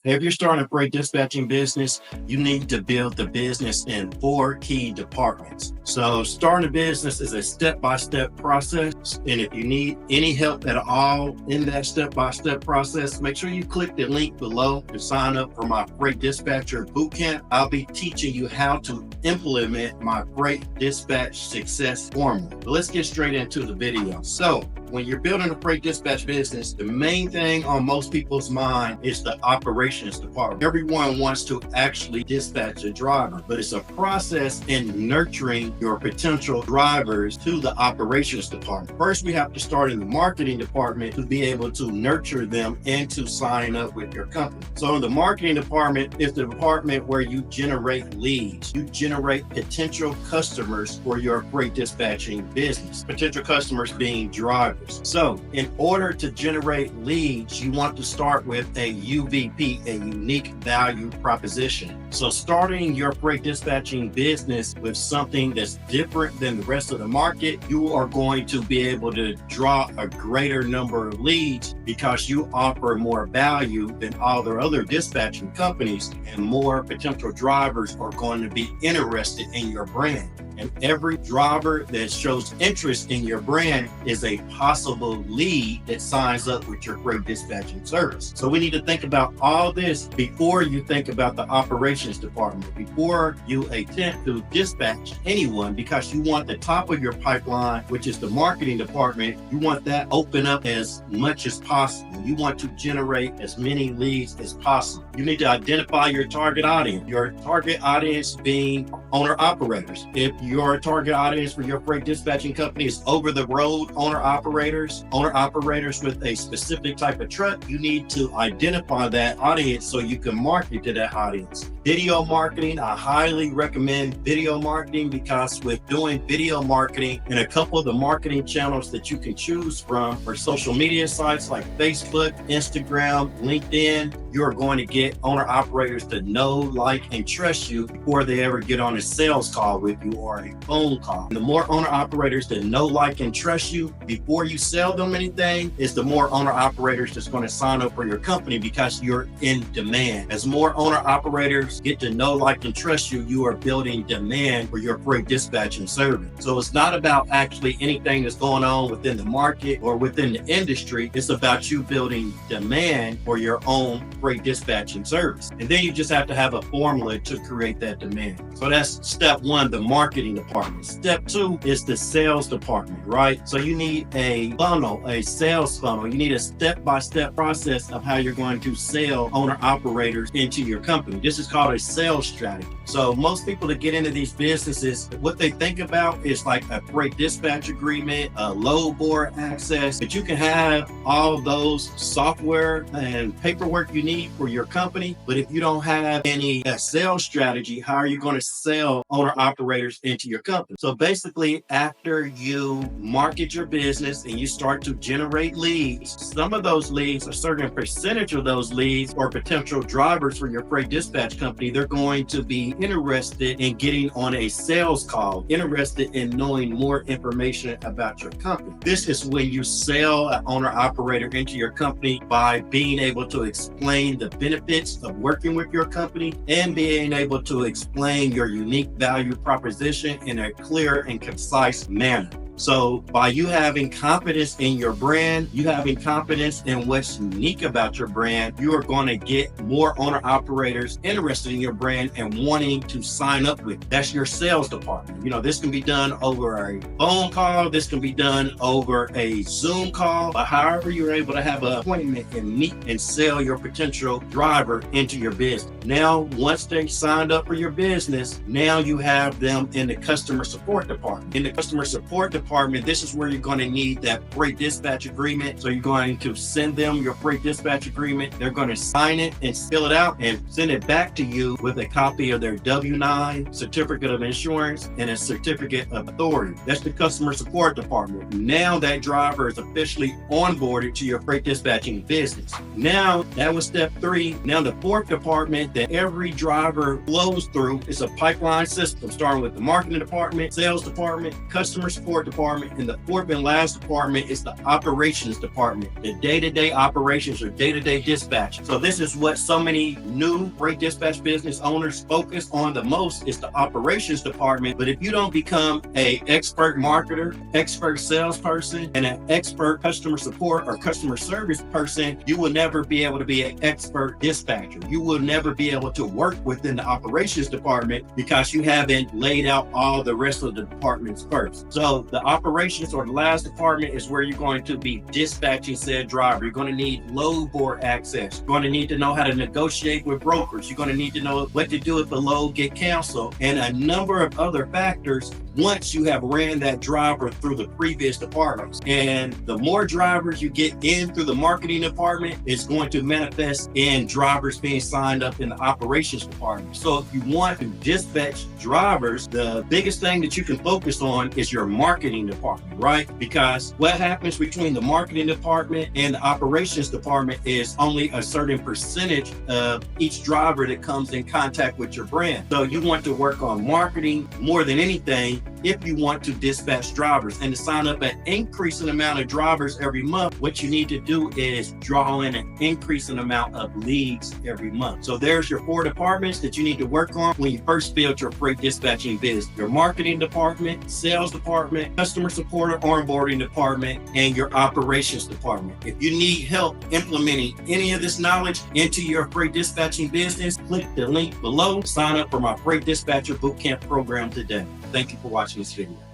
If you're starting a freight dispatching business, you need to build the business in 4 key departments. So starting a business is a step-by-step process. And if you need any help at all in that step-by-step process, make sure you click the link below to sign up for my Freight Dispatcher Bootcamp. I'll be teaching you how to implement my Freight Dispatch Success Formula. But let's get straight into the video. So when you're building a freight dispatch business, the main thing on most people's mind is the operations department. Everyone wants to actually dispatch a driver, but it's a process in nurturing your potential drivers to the operations department. First, we have to start in the marketing department to be able to nurture them into signing up with your company. So the marketing department is the department where you generate leads. You generate potential customers for your freight dispatching business. Potential customers being drivers. So in order to generate leads, you want to start with a UVP, a unique value proposition. So starting your freight dispatching business with something that's different than the rest of the market, you are going to be able to draw a greater number of leads because you offer more value than all the other dispatching companies, and more potential drivers are going to be interested in your brand. And every driver that shows interest in your brand is a possible lead that signs up with your freight dispatching service. So we need to think about all this before you think about the operations department, before you attempt to dispatch anyone, because you want the top of your pipeline, which is the marketing department, you want that open up as much as possible. You want to generate as many leads as possible. You need to identify your target audience, your target audience being owner operators. If your target audience for your freight dispatching company is over the road owner operators with a specific type of truck, you need to identify that audience so you can market to that audience. Video marketing, I highly recommend video marketing, because with doing video marketing and a couple of the marketing channels that you can choose from for social media sites like Facebook, Instagram, LinkedIn, you're going to get owner operators to know, like, and trust you before they ever get on a sales call with you or a phone call. And the more owner operators that know, like, and trust you before you sell them anything is the more owner operators that's going to sign up for your company, because you're in demand. As more owner operators get to know, like, and trust you, you are building demand for your freight dispatching service. So it's not about actually anything that's going on within the market or within the industry. It's about you building demand for your own freight dispatching service. And then you just have to have a formula to create that demand. So that's step one, the marketing department. Step two is the sales department, right? So you need a funnel, a sales funnel. You need a step-by-step process of how you're going to sell owner operators into your company. This is called a sales strategy. So most people that get into these businesses, what they think about is like a freight dispatch agreement, a load board access, but you can have all those software and paperwork you need for your company. But if you don't have any sales strategy, how are you going to sell owner operators into your company? So basically, after you market your business and you start to generate leads, some of those leads, a certain percentage of those leads or potential drivers for your freight dispatch company, they're going to be interested in getting on a sales call, interested in knowing more information about your company. This is when you sell an owner operator into your company by being able to explain the benefits of working with your company and being able to explain your unique value proposition in a clear and concise manner. So by you having confidence in your brand, you having confidence in what's unique about your brand, you are going to get more owner operators interested in your brand and wanting to sign up with. That's your sales department. You know, this can be done over a phone call. This can be done over a Zoom call, but however you're able to have an appointment and meet and sell your potential driver into your business. Now, once they signed up for your business, now you have them in the customer support department. In the customer support department, this is where you're going to need that freight dispatch agreement. So you're going to send them your freight dispatch agreement. They're going to sign it and fill it out and send it back to you with a copy of their W-9, certificate of insurance, and a certificate of authority. That's the customer support department. Now that driver is officially onboarded to your freight dispatching business. Now, that was step three. Now the fourth department that every driver flows through is a pipeline system, starting with the marketing department, sales department, customer support department, department. And the fourth and last department is the operations department, the day-to-day operations or day-to-day dispatch. So this is what so many new freight dispatch business owners focus on the most, is the operations department. But if you don't become an expert marketer, expert salesperson, and an expert customer support or customer service person, you will never be able to be an expert dispatcher. You will never be able to work within the operations department because you haven't laid out all the rest of the departments first. So the operations or the last department is where you're going to be dispatching said driver. You're going to need load board access. You're going to need to know how to negotiate with brokers. You're going to need to know what to do if the load get canceled, and a number of other factors once you have ran that driver through the previous departments. And the more drivers you get in through the marketing department, it's going to manifest in drivers being signed up in the operations department. So if you want to dispatch drivers, the biggest thing that you can focus on is your marketing department, right? Because what happens between the marketing department and the operations department is only a certain percentage of each driver that comes in contact with your brand. So you want to work on marketing more than anything if you want to dispatch drivers. And to sign up an increasing amount of drivers every month, what you need to do is draw in an increasing amount of leads every month. So there's your 4 departments that you need to work on when you first build your freight dispatching business: your marketing department, sales department, customer support or onboarding department, and your operations department. If you need help implementing any of this knowledge into your freight dispatching business, click the link below. Sign up for my Freight Dispatcher Bootcamp program today. Thank you for watching this video.